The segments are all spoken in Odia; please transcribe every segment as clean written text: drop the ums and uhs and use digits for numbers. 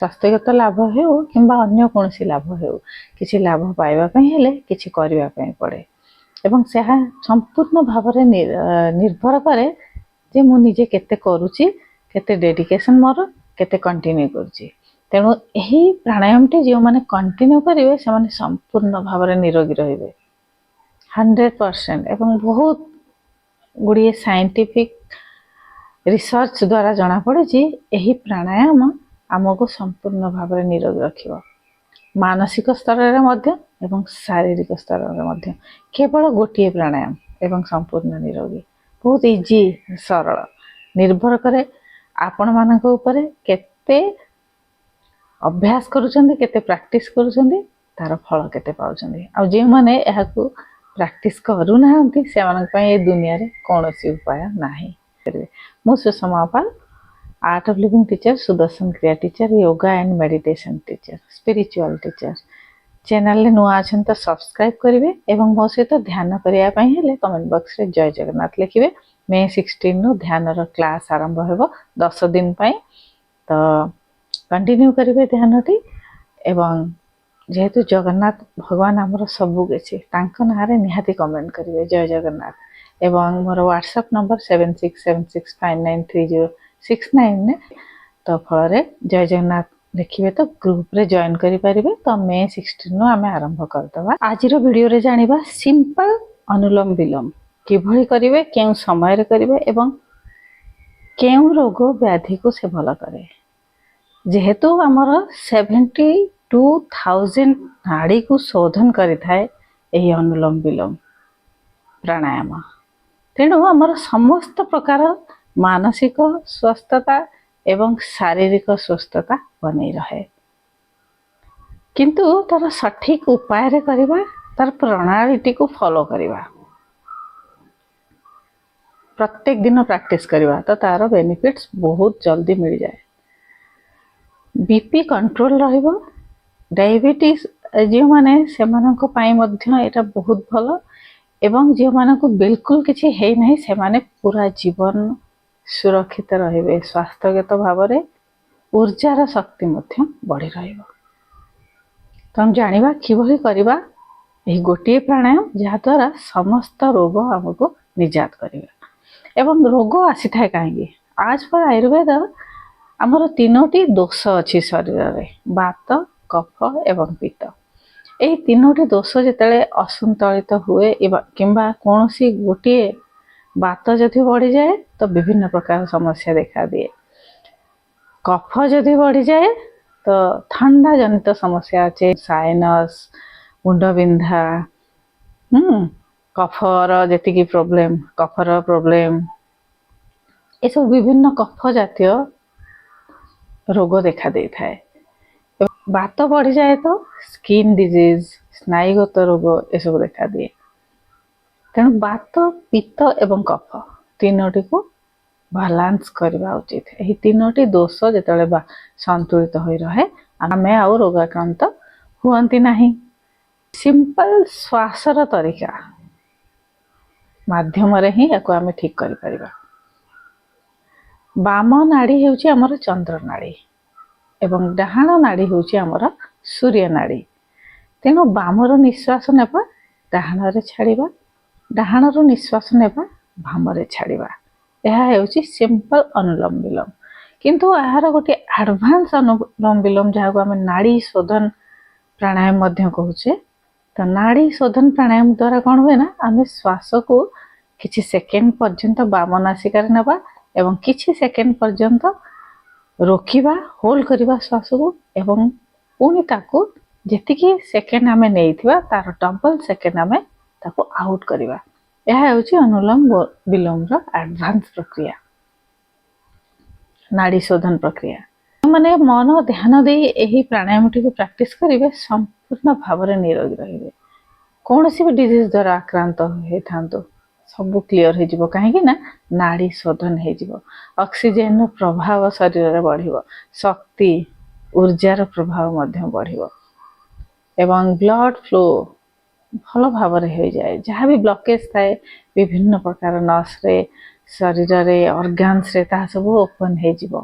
ସ୍ୱାସ୍ଥ୍ୟଗତ ଲାଭ ହେଉ କିମ୍ବା ଅନ୍ୟ କୌଣସି ଲାଭ ହେଉ, କିଛି ଲାଭ ପାଇବା ପାଇଁ ହେଲେ କିଛି କରିବା ପାଇଁ ପଡ଼େ ଏବଂ ସେହା ସମ୍ପୂର୍ଣ୍ଣ ଭାବରେ ନିର୍ଭର କରେ ଯେ ମୁଁ ନିଜେ କେତେ କରୁଛି, କେତେ ଡେଡିକେସନ୍ ମୋର, କେତେ କଣ୍ଟିନ୍ୟୁ କରୁଛି। ତେଣୁ ଏହି ପ୍ରାଣାୟାମଟି ଯେଉଁମାନେ କଣ୍ଟିନ୍ୟୁ କରିବେ ସେମାନେ ସମ୍ପୂର୍ଣ୍ଣ ଭାବରେ ନିରୋଗୀ ରହିବେ 100%। ଏବଂ ବହୁତ ଗୁଡ଼ିଏ ସାଇଣ୍ଟିଫିକ୍ ରିସର୍ଚ୍ଚ ଦ୍ୱାରା ଜଣାପଡ଼ିଛି ଏହି ପ୍ରାଣାୟାମ ଆମକୁ ସମ୍ପୂର୍ଣ୍ଣ ଭାବରେ ନିରୋଗୀ ରଖିବ, ମାନସିକ ସ୍ତରରେ ମଧ୍ୟ ଏବଂ ଶାରୀରିକ ସ୍ତରରେ ମଧ୍ୟ। କେବଳ ଗୋଟିଏ ପ୍ରାଣାୟାମ ଏବଂ ସମ୍ପୂର୍ଣ୍ଣ ନିରୋଗୀ, ବହୁତ ଇଜି, ସରଳ, ନିର୍ଭର କରେ ଆପଣମାନଙ୍କ ଉପରେ କେତେ ଅଭ୍ୟାସ କରୁଛନ୍ତି, କେତେ ପ୍ରାକ୍ଟିସ୍ କରୁଛନ୍ତି, ତାର ଫଳ କେତେ ପାଉଛନ୍ତି। ଆଉ ଯେଉଁମାନେ ଏହାକୁ ପ୍ରାକ୍ଟିସ୍ କରୁନାହାନ୍ତି ସେମାନଙ୍କ ପାଇଁ ଏ ଦୁନିଆରେ କୌଣସି ଉପାୟ ନାହିଁ। ମୁଁ Sushma Pal, art of living teacher, Sudarshan Kriya teacher, yoga and meditation teacher, spiritual teacher. ଚ୍ୟାନେଲରେ ନୂଆ ଅଛନ୍ତି ତ ସବସ୍କ୍ରାଇବ କରିବେ ଏବଂ ମୋ ସହିତ ଧ୍ୟାନ କରିବା ପାଇଁ ହେଲେ କମେଣ୍ଟ ବକ୍ସରେ ଜୟ ଜଗନ୍ନାଥ ଲେଖିବେ। ମେ 16ରୁ ଧ୍ୟାନର କ୍ଲାସ୍ ଆରମ୍ଭ ହେବ 10 ଦିନ ପାଇଁ, ତ କଣ୍ଟିନ୍ୟୁ କରିବେ ଧ୍ୟାନଟି। ଏବଂ ଯେହେତୁ ଜଗନ୍ନାଥ ଭଗବାନ ଆମର ସବୁ କିଛି, ତାଙ୍କ ନାଁରେ ନିହାତି କମେଣ୍ଟ କରିବେ ଜୟ ଜଗନ୍ନାଥ। ଏବଂ ମୋର ହ୍ୱାଟ୍ସଆପ୍ ନମ୍ବର 7676593069। ତ ଫଳରେ ଜୟ ଜଗନ୍ନାଥ ଦେଖିବେ ତ ଗ୍ରୁପରେ ଜଏନ୍ କରିପାରିବେ। ତ ମେ 16ରୁ ଆମେ ଆରମ୍ଭ କରିଦେବା। ଆଜିର ଭିଡ଼ିଓରେ ଜାଣିବା ସିମ୍ପଲ ଅନୁଲୋମ ବିଲୋମ କିଭଳି କରିବେ, କେଉଁ ସମୟରେ କରିବେ ଏବଂ କେଉଁ ରୋଗ ବ୍ୟାଧିକୁ ସେ ଭଲ କରେ। ଯେହେତୁ ଆମର 72,000 ନାଡ଼ିକୁ ଶୋଧନ କରିଥାଏ ଏହି ଅନୁଲୋମ ବିଲୋମ ପ୍ରାଣାୟାମ, ତେଣୁ ଆମର ସମସ୍ତ ପ୍ରକାର ମାନସିକ ସୁସ୍ଥତା ଏବଂ ଶାରୀରିକ ସୁସ୍ଥତା ବନେଇ ରହେ। କିନ୍ତୁ ତାର ସଠିକ ଉପାୟରେ କରିବା, ତାର ପ୍ରଣାଳୀଟିକୁ ଫଲୋ କରିବା, ପ୍ରତ୍ୟେକ ଦିନ ପ୍ରାକ୍ଟିସ୍ କରିବା, ତ ତାର ବେନିଫିଟ୍ସ ବହୁତ ଜଲ୍ଦି ମିଳିଯାଏ। ବିପି କଣ୍ଟ୍ରୋଲ ରହିବ, ଡାଇବେଟିସ୍ ଯେଉଁମାନେ ସେମାନଙ୍କ ପାଇଁ ମଧ୍ୟ ଏଇଟା ବହୁତ ଭଲ। ଏବଂ ଯେଉଁମାନଙ୍କୁ ବିଲକୁଲ କିଛି ହେଇନାହିଁ ସେମାନେ ପୁରା ଜୀବନ ସୁରକ୍ଷିତ ରହିବେ, ସ୍ୱାସ୍ଥ୍ୟଗତ ଭାବରେ ଉର୍ଜାର ଶକ୍ତି ମଧ୍ୟ ବଢ଼ି ରହିବ। ତ ଆମେ ଜାଣିବା କିଭଳି କରିବା ଏହି ଗୋଟିଏ ପ୍ରାଣାୟାମ ଯାହାଦ୍ୱାରା ସମସ୍ତ ରୋଗ ଆମକୁ ନିଜାତ କରିବ। ଏବଂ ରୋଗ ଆସିଥାଏ କାହିଁକି? ଆଜ୍ ପର ଆୟୁର୍ବେଦ ଆମର 3ଟି ଦୋଷ ଅଛି ଶରୀରରେ, ବାତ, କଫ ଏବଂ ପିତ୍ତ। ଏହି 3ଟି ଦୋଷ ଯେତେବେଳେ ଅସନ୍ତୁଳିତ ହୁଏ କିମ୍ବା କୌଣସି ଗୋଟିଏ ବାତ ଯଦି ବଢ଼ିଯାଏ ତ ବିଭିନ୍ନ ପ୍ରକାର ସମସ୍ୟା ଦେଖାଦିଏ। କଫ ଯଦି ବଢ଼ିଯାଏ ତ ଥଣ୍ଡା ଜନିତ ସମସ୍ୟା ଅଛି, ସାଇନସ୍, ମୁଣ୍ଡବିନ୍ଧା, କଫର ଯେତିକି ପ୍ରୋବ୍ଲେମ୍, କଫର ପ୍ରୋବ୍ଲେମ୍, ଏସବୁ ବିଭିନ୍ନ କଫ ଜାତୀୟ ରୋଗ ଦେଖା ଦେଇଥାଏ। ବାତ ବଢ଼ିଯାଏ ତ ସ୍କିନ୍ ଡିଜିଜ୍, ସ୍ନାୟୁଗତ ରୋଗ ଏସବୁ ଦେଖାଦିଏ। ତେଣୁ ବାତ, ପିତ୍ତ ଏବଂ କଫ 3ଟିକୁ ବାଲାନ୍ସ କରିବା ଉଚିତ। ଏହି 3ଟି ଦୋଷ ଯେତେବେଳେ ସନ୍ତୁଳିତ ହୋଇ ରହେ ଆମେ ଆଉ ରୋଗାକ୍ରାନ୍ତ ହୁଅନ୍ତି ନାହିଁ। ସିମ୍ପଲ ଶ୍ୱାସର ତରିକା ମାଧ୍ୟମରେ ହିଁ ୟାକୁ ଆମେ ଠିକ୍ କରିପାରିବା। ବାମ ନାଡ଼ି ହେଉଛି ଆମର ଚନ୍ଦ୍ର ନାଡ଼ି ଏବଂ ଡାହାଣ ନାଡ଼ି ହେଉଛି ଆମର ସୂର୍ଯ୍ୟ ନାଡ଼ି। ତେଣୁ ବାମର ନିଶ୍ୱାସ ନେବା, ଡାହାଣରେ ଛାଡ଼ିବା, ଡାହାଣର ନିଶ୍ୱାସ ନେବା, ବାମରେ ଛାଡ଼ିବା। ଏହା ହେଉଛି ସିମ୍ପଲ ଅନୁଲୋମ ବିଲୋମ। କିନ୍ତୁ ଏହାର ଗୋଟିଏ ଆଡ଼ଭାନ୍ସ ଅନୁଲୋମ ବିଲୋମ ଯାହାକୁ ଆମେ ନାଡ଼ି ଶୋଧନ ପ୍ରାଣାୟାମ ମଧ୍ୟ କହୁଛେ। ତ ନାଡ଼ି ଶୋଧନ ପ୍ରାଣାୟାମ ଦ୍ୱାରା କ'ଣ ହୁଏ ନା, ଆମେ ଶ୍ୱାସକୁ କିଛି ସେକେଣ୍ଡ ପର୍ଯ୍ୟନ୍ତ ବାମ ନାସିକାରେ ନେବା ଏବଂ କିଛି ସେକେଣ୍ଡ ପର୍ଯ୍ୟନ୍ତ ରୋକିବା, ହୋଲ୍ଡ କରିବା ଶ୍ୱାସକୁ ଏବଂ ପୁଣି ତାକୁ ଯେତିକି ସେକେଣ୍ଡ ଆମେ ନେଇଥିବା ତାର ଡବଲ ସେକେଣ୍ଡ ଆମେ ତାକୁ ଆଉଟ୍ କରିବା। ଏହା ହେଉଛି ଅନୁଲୋମ ବିଲୋମର ଆଡ଼ଭାନ୍ସ ପ୍ରକ୍ରିୟା, ନାଡ଼ି ଶୋଧନ ପ୍ରକ୍ରିୟା। ମାନେ ମନ ଧ୍ୟାନ ଦେଇ ଏହି ପ୍ରାଣାୟାମଟିକୁ ପ୍ରାକ୍ଟିସ୍ କରିବେ, ସମ୍ପୂର୍ଣ୍ଣ ଭାବରେ ନିରୋଗୀ ରହିବେ। କୌଣସି ବି ଡିଜିଜ୍ ଦ୍ୱାରା ଆକ୍ରାନ୍ତ ହେଇଥାନ୍ତୁ ସବୁ କ୍ଲିଅର ହେଇଯିବ। କାହିଁକି ନା ନାଡ଼ି ଶୋଧନ ହେଇଯିବ, ଅକ୍ସିଜେନର ପ୍ରଭାବ ଶରୀରରେ ବଢ଼ିବ, ଶକ୍ତି ଉର୍ଜାର ପ୍ରଭାବ ମଧ୍ୟ ବଢ଼ିବ ଏବଂ ବ୍ଲଡ଼ ଫ୍ଲୋ ଭଲ ଭାବରେ ହୋଇଯାଏ। ଯାହା ବି ବ୍ଲକେଜ୍ ଥାଏ ବିଭିନ୍ନ ପ୍ରକାର ନସରେ, ଶରୀରରେ, ଅର୍ଗାନ୍ସରେ, ତାହା ସବୁ ଓପନ୍ ହେଇଯିବ।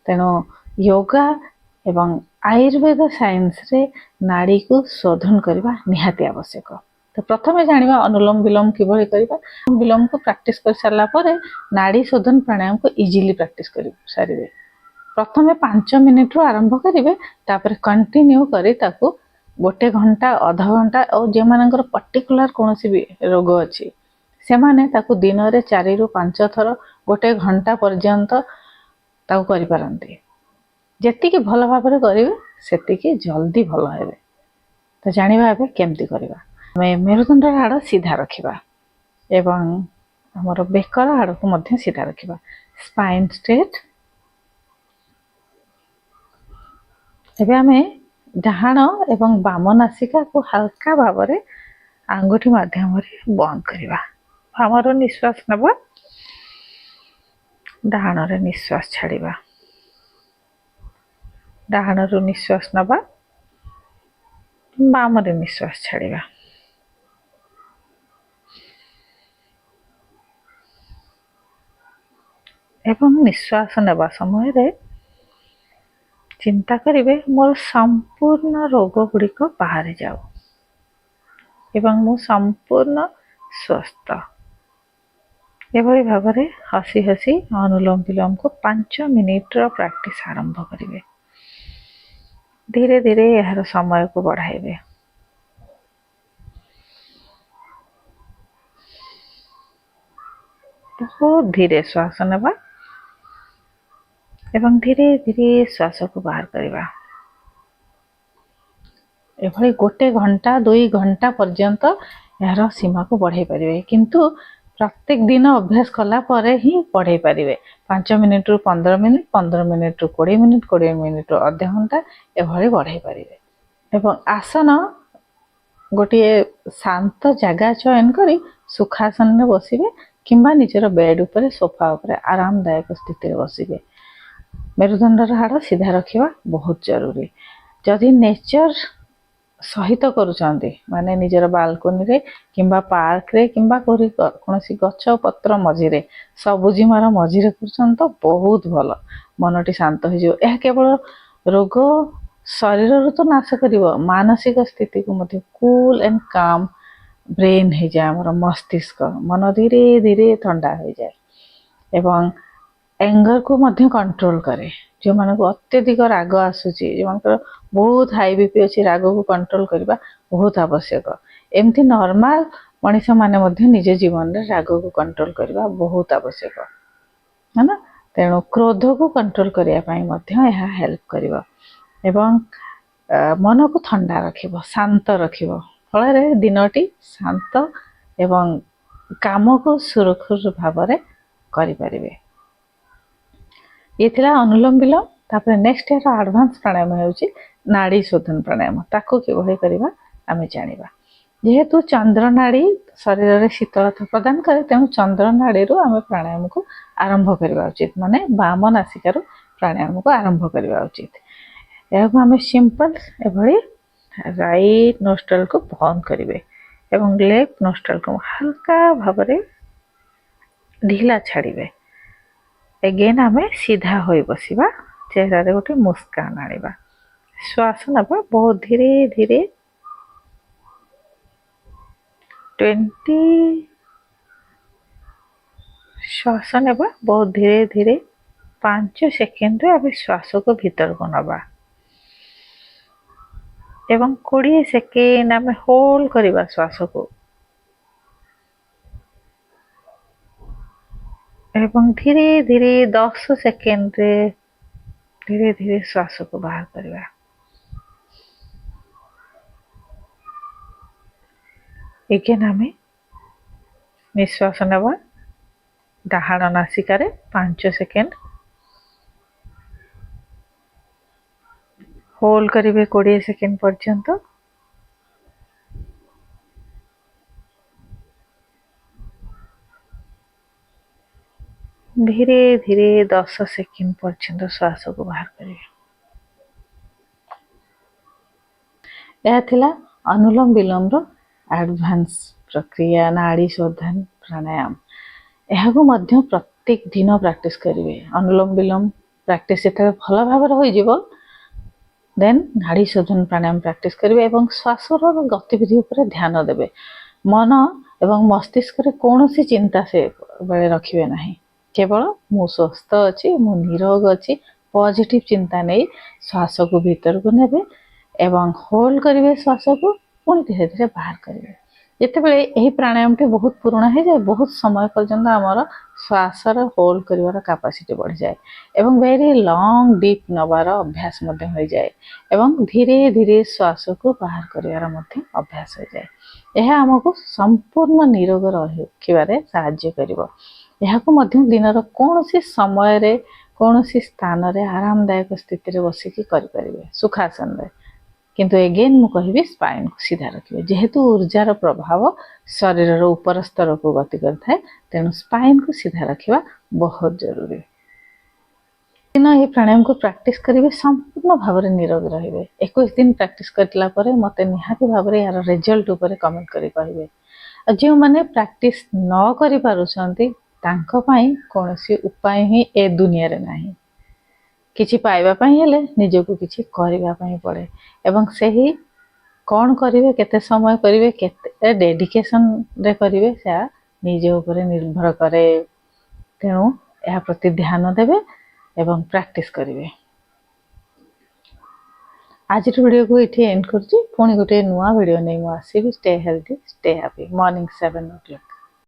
ତେଣୁ ୟୋଗା ଏବଂ ଆୟୁର୍ବେଦ ସାଇନ୍ସରେ ନାଡିକୁ ଶୋଧନ କରିବା ନିହାତି ଆବଶ୍ୟକ। ତ ପ୍ରଥମେ ଜାଣିବା ଅନୁଲୋମ ବିଲୋମ କିଭଳି କରିବା। ବିଲୋମକୁ ପ୍ରାକ୍ଟିସ୍ କରିସାରିଲା ପରେ ନାଡି ଶୋଧନ ପ୍ରାଣାୟାମକୁ ଇଜିଲି ପ୍ରାକ୍ଟିସ୍ କରି ସାରିବେ। ପ୍ରଥମେ 5 ମିନିଟ୍ରୁ ଆରମ୍ଭ କରିବେ, ତାପରେ କଣ୍ଟିନ୍ୟୁ କରି ତାକୁ 1 ଘଣ୍ଟା ଅଧଘଣ୍ଟା, ଆଉ ଯେଉଁମାନଙ୍କର ପର୍ଟିକୁଲାର କୌଣସି ବି ରୋଗ ଅଛି ସେମାନେ ତାକୁ ଦିନରେ 4ରୁ 5 ଥର 1 ଘଣ୍ଟା ପର୍ଯ୍ୟନ୍ତ ତାକୁ କରିପାରନ୍ତି। ଯେତିକି ଭଲ ଭାବରେ କରିବେ ସେତିକି ଜଲ୍ଦି ଭଲ ହେବେ। ତ ଜାଣିବା ଏବେ କେମିତି କରିବା। ଆମେ ମେରୁଦଣ୍ଡର ହାଡ଼ ସିଧା ରଖିବା ଏବଂ ଆମର ବେକର ହାଡ଼କୁ ମଧ୍ୟ ସିଧା ରଖିବା। Spine straight. ଏବେ ଆମେ ଡାହାଣ ଏବଂ ବାମ ନାସିକାକୁ ହାଲକା ଭାବରେ ଆଙ୍ଗୁଠି ମାଧ୍ୟମରେ ବନ୍ଦ କରିବା। ବାମରୁ ନିଶ୍ୱାସ ନେବା, ଡାହାଣରେ ନିଶ୍ୱାସ ଛାଡ଼ିବା। ଡାହାଣରୁ ନିଶ୍ୱାସ ନେବା, ବାମରେ ନିଶ୍ୱାସ ଛାଡ଼ିବା। ଏବଂ ନିଶ୍ୱାସ ନେବା ସମୟରେ ଚିନ୍ତା କରିବେ ମୋର ସମ୍ପୂର୍ଣ୍ଣ ରୋଗ ଗୁଡ଼ିକ ବାହାରି ଯାଉ ଏବଂ ମୁଁ ସମ୍ପୂର୍ଣ୍ଣ ସୁସ୍ଥ। ଏଭଳି ଭାବରେ ହସି ହସି ଅନୁଲୋମ ବିଲୋମକୁ 5 ମିନିଟ୍ର ପ୍ରାକ୍ଟିସ୍ ଆରମ୍ଭ କରିବେ। ଧୀରେ ଧୀରେ ଏହାର ସମୟକୁ ବଢ଼ାଇବେ। ବହୁତ ଧୀରେ ଶ୍ୱାସ ନେବା ଏବଂ ଧୀରେ ଧୀରେ ଶ୍ୱାସକୁ ବାହାର କରିବା। ଏଭଳି 1 ଘଣ୍ଟା 2 ଘଣ୍ଟା ପର୍ଯ୍ୟନ୍ତ ଏହାର ସୀମାକୁ ବଢ଼ାଇ ପାରିବେ, କିନ୍ତୁ ପ୍ରତ୍ୟେକ ଦିନ ଅଭ୍ୟାସ କଲା ପରେ ହିଁ ବଢ଼ାଇ ପାରିବେ। 5 ମିନିଟ୍ରୁ 15 ମିନିଟ୍, 15 ମିନିଟ୍ରୁ 20 ମିନିଟ୍, 20 ମିନିଟ୍ରୁ ଅଧଘଣ୍ଟା ଏଭଳି ବଢ଼ାଇ ପାରିବେ। ଏବଂ ଆସନ ଗୋଟିଏ ଶାନ୍ତ ଜାଗା ଚୟନ କରି ସୁଖାସନରେ ବସିବେ କିମ୍ବା ନିଜର ବେଡ୍ ଉପରେ, ସୋଫା ଉପରେ ଆରାମଦାୟକ ସ୍ଥିତିରେ ବସିବେ। ମେରୁଦଣ୍ଡର ହାଡ଼ ସିଧା ରଖିବା ବହୁତ ଜରୁରୀ। ଯଦି ନେଚର ସହିତ କରୁଛନ୍ତି, ମାନେ ନିଜର ବାଲକୋନିରେ କିମ୍ବା ପାର୍କରେ କିମ୍ବା କୌଣସି ଗଛ ପତ୍ର ମଝିରେ, ସବୁଜିମାର ମଝିରେ କରୁଛନ୍ତି ତ ବହୁତ ଭଲ। ମନଟି ଶାନ୍ତ ହୋଇଯିବ। ଏହା କେବଳ ରୋଗ ଶରୀରରୁ ତ ନାଶ କରିବ, ମାନସିକ ସ୍ଥିତିକୁ ମଧ୍ୟ କୁଲ୍ ଆଣ୍ଡ କାମ୍ ବ୍ରେନ୍ ହେଇଯାଏ। ଆମର ମସ୍ତିଷ୍କ, ମନ ଧୀରେ ଧୀରେ ଥଣ୍ଡା ହୋଇଯାଏ ଏବଂ ଏଙ୍ଗରକୁ ମଧ୍ୟ କଣ୍ଟ୍ରୋଲ କରେ। ଯେଉଁମାନଙ୍କୁ ଅତ୍ୟଧିକ ରାଗ ଆସୁଛି, ଯେଉଁମାନଙ୍କର ବହୁତ ହାଇ ବିପି ଅଛି, ରାଗକୁ କଣ୍ଟ୍ରୋଲ କରିବା ବହୁତ ଆବଶ୍ୟକ। ଏମିତି ନର୍ମାଲ ମଣିଷମାନେ ମଧ୍ୟ ନିଜ ଜୀବନରେ ରାଗକୁ କଣ୍ଟ୍ରୋଲ କରିବା ବହୁତ ଆବଶ୍ୟକ, है ना। ତେଣୁ କ୍ରୋଧକୁ କଣ୍ଟ୍ରୋଲ କରିବା ପାଇଁ ମଧ୍ୟ ଏହା ହେଲ୍ପ କରିବ ଏବଂ ମନକୁ ଥଣ୍ଡା ରଖିବ, ଶାନ୍ତ ରଖିବ। ଫଳରେ ଦିନଟି ଶାନ୍ତ ଏବଂ କାମକୁ ସୁରୁଖୁରୁ ଭାବରେ କରିପାରିବେ। ଇଏ ଥିଲା ଅନୁଲୋମ ବିଲୋମ। ତାପରେ ନେକ୍ସଟ ଏହାର ଆଡଭାନ୍ସ ପ୍ରାଣାୟାମ ହେଉଛି ନାଡି ଶୋଧନ ପ୍ରାଣାୟାମ। ତାକୁ କିଭଳି କରିବା ଆମେ ଜାଣିବା। ଯେହେତୁ ଚନ୍ଦ୍ର ନାଡି ଶରୀରରେ ଶୀତଳତା ପ୍ରଦାନ କରେ, ତେଣୁ ଚନ୍ଦ୍ର ନାଡିରୁ ଆମେ ପ୍ରାଣାୟାମକୁ ଆରମ୍ଭ କରିବା ଉଚିତ, ମାନେ ବାମ ନାସିକାରୁ ପ୍ରାଣାୟାମକୁ ଆରମ୍ଭ କରିବା ଉଚିତ। ଏହାକୁ ଆମେ ସିମ୍ପଲ ଏଭଳି ରାଇଟ୍ ନୋଷ୍ଟ୍ରଲକୁ ବନ୍ଦ କରିବେ ଏବଂ ଲେଫ୍ଟ ନୋଷ୍ଟ୍ରଲକୁ ହାଲକା ଭାବରେ ଢିଲା ଛାଡ଼ିବେ। ଏଗେନ୍ ଆମେ ସିଧା ହୋଇ ବସିବା, ଚେହେରାରେ ଗୋଟେ ମୁସ୍କାନ ଆଣିବା। ଶ୍ୱାସ ନେବା ବହୁତ ଧୀରେ ଧୀରେ 20 ଶ୍ୱାସ ନେବା ବହୁତ ଧୀରେ ଧୀରେ 5 ସେକେଣ୍ଡରେ ଆମେ ଶ୍ୱାସକୁ ଭିତରକୁ ନେବା ଏବଂ 20 ସେକେଣ୍ଡ ଆମେ ହୋଲ୍ଡ କରିବା ଶ୍ୱାସକୁ ଏବଂ ଧୀରେ ଧୀରେ 10 ସେକେଣ୍ଡରେ ଧୀରେ ଧୀରେ ଶ୍ୱାସକୁ ବାହାର କରିବା। ଏଗେନ୍ ଆମେ ନିଶ୍ୱାସ ନେବା ଡାହାଣ ନାସିକାରେ 5 ସେକେଣ୍ଡ, ହୋଲ୍ଡ କରିବେ 20 ସେକେଣ୍ଡ ପର୍ଯ୍ୟନ୍ତ, ଧୀରେ ଧୀରେ 10 ସେକେଣ୍ଡ ପର୍ଯ୍ୟନ୍ତ ଶ୍ୱାସକୁ ବାହାର କରିବେ। ଏହା ଥିଲା ଅନୁଲୋମ ବିଲୋମର ଆଡଭାନ୍ସ ପ୍ରକ୍ରିୟା, ନାଡି ଶୋଧନ ପ୍ରାଣାୟାମ। ଏହାକୁ ମଧ୍ୟ ପ୍ରତ୍ୟେକ ଦିନ ପ୍ରାକ୍ଟିସ୍ କରିବେ। ଅନୁଲୋମ ବିଲୋମ ପ୍ରାକ୍ଟିସ୍ ଯେତେବେଳେ ଭଲ ଭାବରେ ହୋଇଯିବ, देन नाड़ी शोधन प्राणायाम प्रैक्टिस करेंगे एवं श्वासर गतिविधि उपर ध्यान देवे। मन एवं मस्तिष्क रे कौन सी चिंता से बेले रखिए ना, केवल मु स्वस्थ अच्छी मु निरोग अच्छी पॉजिटिव चिंता नहीं श्वास को भीतर को नेबे एवं होल्ड करेंगे श्वास को पुणी धीरे धीरे बाहर करेंगे। जितेबाला यही प्राणायाम टी बहुत पुराना हो जाए बहुत समय पर्यंत आमर श्वासर होल्ड कर कैपेसिटी बढ़ जाए एवं वेरी लॉन्ग डीप नबार अभ्यास हो जाए एवं धीरे धीरे श्वास को बाहर कर अभ्यास हो जाए। यह आमको संपूर्ण निरोग रखिबारे साहाय्य करिवो। यहाकू मध्य दिनर कौन सी समय रे कौन सी स्थान रे आरामदायक स्थिति रे बसिकी करि परिबे सुखासन रे। किंतु एगेन मु कहबी स्पाइन को सीधा रखिए जेहेतु ऊर्जार प्रभाव शरीर ऊपर स्तर को गति करता तेणु स्पाइन को सीधा रखिबा बहुत जरूरी। दिन ये प्राणायाम को प्रैक्टिस करेंगे संपूर्ण भाव में निरोग रहिबे। 21 दिन प्रैक्टिस करला परे मते निहाती भाव में यार रिजल्ट ऊपर कमेंट करि कहबे। जो माने प्रैक्टिस न करि पारुछंती तांको पई कोनोसी उपाय ही ए दुनिया रे नाही। किछि पाइबा पई हेले निजको किछि करिबा पई पड़े एवं सही कौन करेंगे केते समय करेंगे केते डेडिकेशन रे करेंगे से निज ऊपर निर्भर करे। तेणु यह प्रति ध्यान देवे एवं प्रैक्टिस करेंगे। आज वीडियो को ये एंड कर पुणी गोटे नुआ वीडियो नहीं आसबि। Stay healthy stay happy. Morning 7 o'clock।